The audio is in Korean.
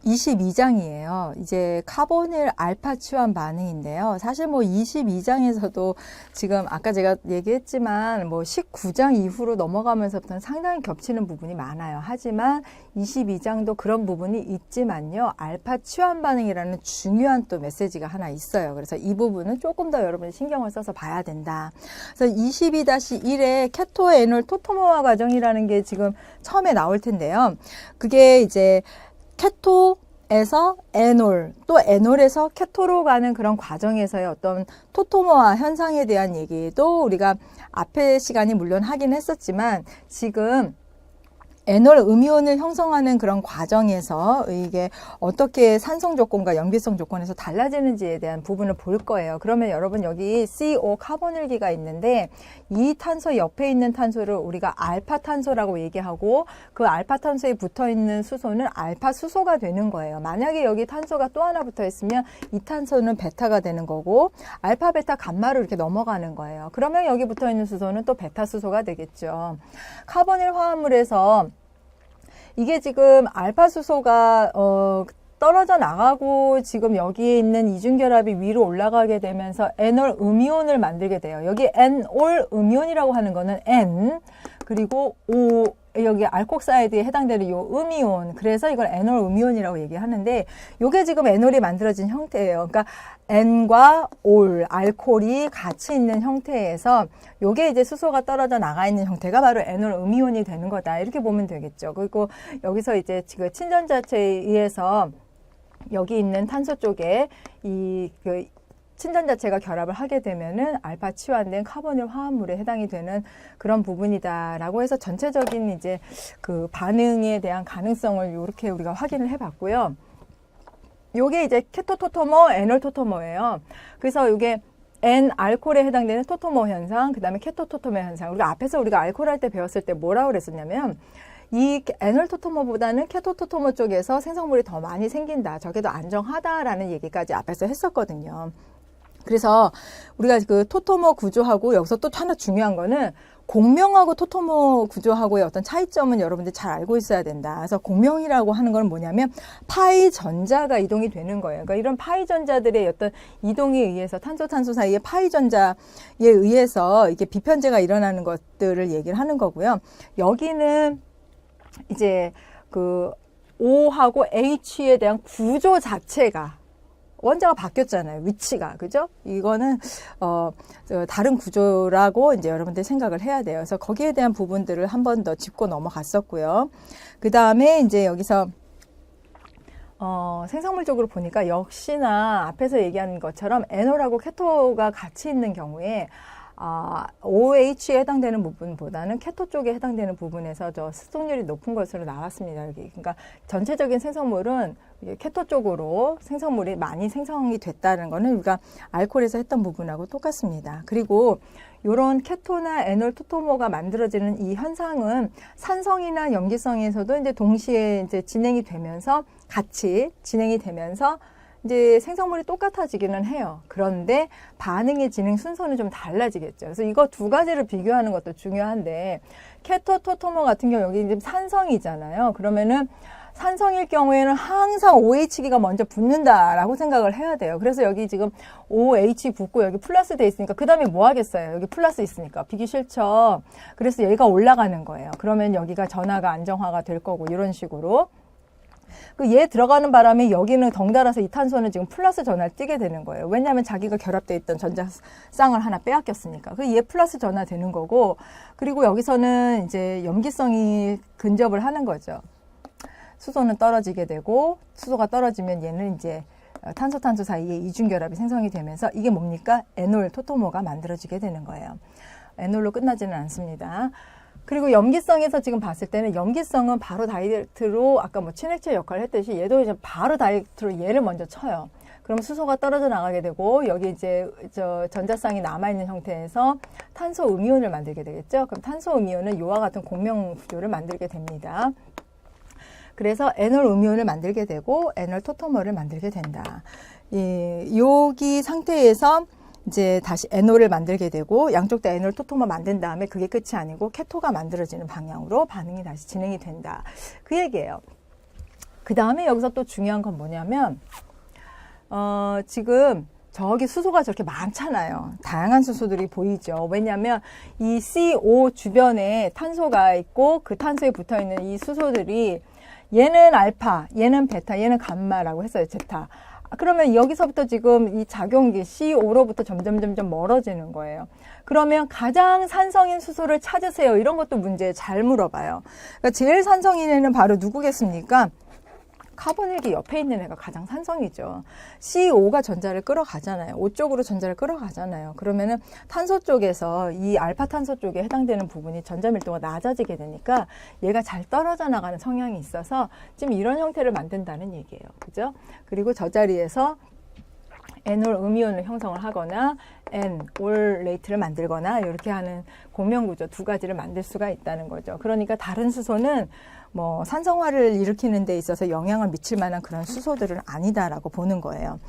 22장이에요. 이제 카보닐 알파 치환 반응인데요. 사실 뭐 22장에서도 지금 아까 제가 얘기했지만 뭐 19장 이후로 넘어가면서부터는 상당히 겹치는 부분이 많아요. 하지만 22장도 그런 부분이 있지만요. 알파 치환 반응이라는 중요한 또 메시지가 하나 있어요. 그래서 이 부분은 조금 더 여러분이 신경을 써서 봐야 된다. 그래서 22-1의 케토 에놀 토토모화 과정이라는 게 지금 처음에 나올 텐데요. 그게 이제 케토에서 에놀, 또 에놀에서 케토로 가는 그런 과정에서의 어떤 토토모화 현상에 대한 얘기도 우리가 앞에 시간이 물론 하긴 했었지만 지금 에놀 음이온을 형성하는 그런 과정에서 이게 어떻게 산성 조건과 염기성 조건에서 달라지는지에 대한 부분을 볼 거예요. 그러면 여러분 여기 CO 카보닐기가 있는데 이 탄소 옆에 있는 탄소를 우리가 알파 탄소라고 얘기하고 그 알파 탄소에 붙어 있는 수소는 알파 수소가 되는 거예요. 만약에 여기 탄소가 또 하나 붙어 있으면 이 탄소는 베타가 되는 거고 알파 베타 감마로 이렇게 넘어가는 거예요. 그러면 여기 붙어 있는 수소는 또 베타 수소가 되겠죠. 카보닐 화합물에서 이게 지금 알파 수소가 떨어져 나가고 지금 여기에 있는 이중결합이 위로 올라가게 되면서 에놀 음이온을 만들게 돼요. 여기 N올 음이온이라고 하는 거는 N 그리고 O 여기 알콕사이드에 해당되는 요 음이온, 그래서 이걸 에놀 음이온이라고 얘기하는데 요게 지금 에놀이 만들어진 형태예요. 그러니까 N과 올, 알코올이 같이 있는 형태에서 요게 이제 수소가 떨어져 나가 있는 형태가 바로 에놀 음이온이 되는 거다. 이렇게 보면 되겠죠. 그리고 여기서 이제 지금 친전자체에 의해서 여기 있는 탄소 쪽에 그 친전 자체가 결합을 하게 되면은 알파 치환된 카보닐 화합물에 해당이 되는 그런 부분이다라고 해서 전체적인 이제 그 반응에 대한 가능성을 이렇게 우리가 확인을 해봤고요. 요게 이제 케토토토모, 에놀토토모예요. 그래서 요게 N 알코올에 해당되는 토토모 현상, 그 다음에 케토토토모 현상. 우리가 앞에서 우리가 알코올 할 때 배웠을 때 뭐라고 그랬었냐면 이 에놀토토모보다는 케토토토모 쪽에서 생성물이 더 많이 생긴다. 저게 더 안정하다라는 얘기까지 앞에서 했었거든요. 그래서 우리가 그 토토모 구조하고 여기서 또 하나 중요한 거는 공명하고 토토모 구조하고의 어떤 차이점은 여러분들 잘 알고 있어야 된다. 그래서 공명이라고 하는 건 뭐냐면 파이 전자가 이동이 되는 거예요. 그러니까 이런 파이 전자들의 어떤 이동에 의해서 탄소 사이의 파이 전자에 의해서 이게 비편제가 일어나는 것들을 얘기를 하는 거고요. 여기는 이제 그 O하고 H에 대한 구조 자체가 원자가 바뀌었잖아요. 위치가. 그죠? 이거는, 다른 구조라고 이제 여러분들 생각을 해야 돼요. 그래서 거기에 대한 부분들을 한 번 더 짚고 넘어갔었고요. 그 다음에 이제 여기서, 생성물 쪽으로 보니까 역시나 앞에서 얘기한 것처럼 에놀하고 케토가 같이 있는 경우에 OH에 해당되는 부분보다는 케토 쪽에 해당되는 부분에서 저 습속률이 높은 것으로 나왔습니다. 여기. 그러니까 전체적인 생성물은 케토 쪽으로 생성물이 많이 생성이 됐다는 거는 우리가 알코올에서 했던 부분하고 똑같습니다. 그리고 이런 케토나 에놀 토토모가 만들어지는 이 현상은 산성이나 염기성에서도 이제 동시에 이제 진행이 되면서 같이 진행이 되면서 이제 생성물이 똑같아지기는 해요. 그런데 반응의 진행 순서는 좀 달라지겠죠. 그래서 이거 두 가지를 비교하는 것도 중요한데 케토 토토모 같은 경우 여기 이제 산성이잖아요. 그러면은 산성일 경우에는 항상 OH기가 먼저 붙는다라고 생각을 해야 돼요. 그래서 여기 지금 OH 붙고 여기 플러스 돼 있으니까 그 다음에 뭐 하겠어요? 여기 플러스 있으니까 비기 싫죠. 그래서 얘가 올라가는 거예요. 그러면 여기가 전하가 안정화가 될 거고 이런 식으로. 얘 들어가는 바람에 여기는 덩달아서 이 탄소는 지금 플러스 전화를 띄게 되는 거예요. 왜냐하면 자기가 결합되어 있던 전자쌍을 하나 빼앗겼으니까. 얘 플러스 전화 되는 거고, 그리고 여기서는 이제 염기성이 근접을 하는 거죠. 수소는 떨어지게 되고, 수소가 떨어지면 얘는 이제 탄소 사이에 이중결합이 생성이 되면서 이게 뭡니까? 에놀 토토모가 만들어지게 되는 거예요. 에놀로 끝나지는 않습니다. 그리고 염기성에서 지금 봤을 때는 염기성은 바로 다이렉트로 아까 뭐 친액체 역할을 했듯이 얘도 이제 바로 다이렉트로 얘를 먼저 쳐요. 그럼 수소가 떨어져 나가게 되고 여기 이제 저 전자쌍이 남아있는 형태에서 탄소 음이온을 만들게 되겠죠. 그럼 탄소 음이온은 이와 같은 공명 구조를 만들게 됩니다. 그래서 에놀 음이온을 만들게 되고 에놀 토토모를 만들게 된다. 여기 상태에서 이제 다시 에놀을 만들게 되고 양쪽 다 에놀 토토모 만든 다음에 그게 끝이 아니고 케토가 만들어지는 방향으로 반응이 다시 진행이 된다. 그 얘기예요. 그 다음에 여기서 또 중요한 건 뭐냐면 지금 저기 수소가 저렇게 많잖아요. 다양한 수소들이 보이죠. 왜냐하면 이 CO 주변에 탄소가 있고 그 탄소에 붙어있는 이 수소들이 얘는 알파, 얘는 베타, 얘는 감마라고 했어요. 제타. 그러면 여기서부터 지금 이 작용기 CO로부터 점점 멀어지는 거예요. 그러면 가장 산성인 수소를 찾으세요. 이런 것도 문제 잘 물어봐요. 그러니까 제일 산성인 애는 바로 누구겠습니까? 카본일기 옆에 있는 애가 가장 산성이죠. CO가 전자를 끌어가잖아요. O 쪽으로 전자를 끌어가잖아요. 그러면은 탄소 쪽에서 이 알파 탄소 쪽에 해당되는 부분이 전자 밀도가 낮아지게 되니까 얘가 잘 떨어져 나가는 성향이 있어서 지금 이런 형태를 만든다는 얘기예요. 그죠? 그리고 저 자리에서 N올 음이온을 형성을 하거나 N올 레이트를 만들거나 이렇게 하는 공명구조 두 가지를 만들 수가 있다는 거죠. 그러니까 다른 수소는 뭐 산성화를 일으키는 데 있어서 영향을 미칠 만한 그런 수소들은 아니다라고 보는 거예요.